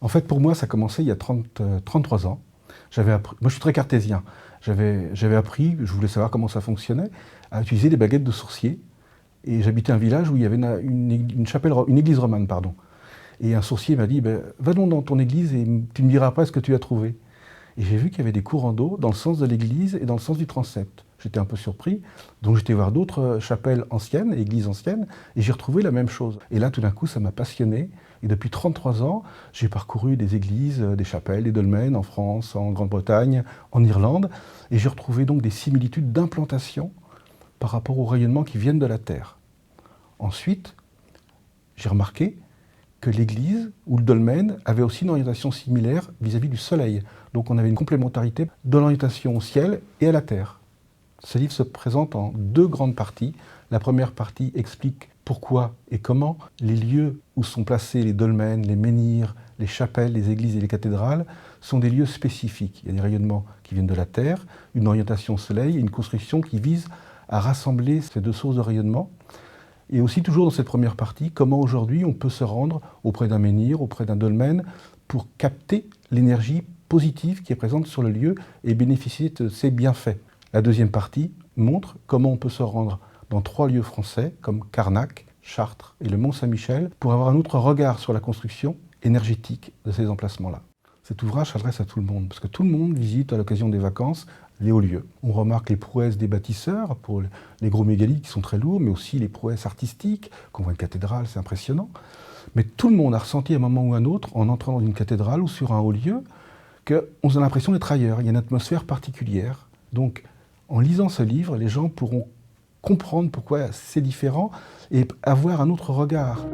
fait, pour moi, ça a commencé il y a 33 ans. Moi, je suis très cartésien. J'avais appris, je voulais savoir comment ça fonctionnait, à utiliser des baguettes de sourcier. Et j'habitais un village où il y avait une église romane, pardon. Et un sourcier m'a dit, va donc dans ton église et tu me diras pas ce que tu as trouvé. Et j'ai vu qu'il y avait des courants d'eau dans le sens de l'église et dans le sens du transept. J'étais un peu surpris, donc j'étais voir d'autres chapelles anciennes, églises anciennes, et j'ai retrouvé la même chose. Et là, tout d'un coup, ça m'a passionné. Et depuis 33 ans, j'ai parcouru des églises, des chapelles, des dolmens en France, en Grande-Bretagne, en Irlande, et j'ai retrouvé donc des similitudes d'implantation par rapport aux rayonnements qui viennent de la Terre. Ensuite, j'ai remarqué que l'église ou le dolmen avait aussi une orientation similaire vis-à-vis du soleil. Donc on avait une complémentarité de l'orientation au ciel et à la terre. Ce livre se présente en deux grandes parties. La première partie explique pourquoi et comment les lieux où sont placés les dolmens, les menhirs, les chapelles, les églises et les cathédrales sont des lieux spécifiques. Il y a des rayonnements qui viennent de la terre, une orientation au soleil et une construction qui vise à rassembler ces deux sources de rayonnement. Et aussi, toujours dans cette première partie, comment aujourd'hui on peut se rendre auprès d'un menhir, auprès d'un dolmen, pour capter l'énergie positive qui est présente sur le lieu et bénéficier de ses bienfaits. La deuxième partie montre comment on peut se rendre dans 3 lieux français, comme Carnac, Chartres et le Mont-Saint-Michel, pour avoir un autre regard sur la construction énergétique de ces emplacements-là. Cet ouvrage s'adresse à tout le monde, parce que tout le monde visite à l'occasion des vacances les hauts lieux. On remarque les prouesses des bâtisseurs, pour les gros mégalithes qui sont très lourds, mais aussi les prouesses artistiques. Quand on voit une cathédrale, c'est impressionnant. Mais tout le monde a ressenti à un moment ou à un autre, en entrant dans une cathédrale ou sur un haut lieu, qu'on a l'impression d'être ailleurs. Il y a une atmosphère particulière. Donc, en lisant ce livre, les gens pourront comprendre pourquoi c'est différent et avoir un autre regard.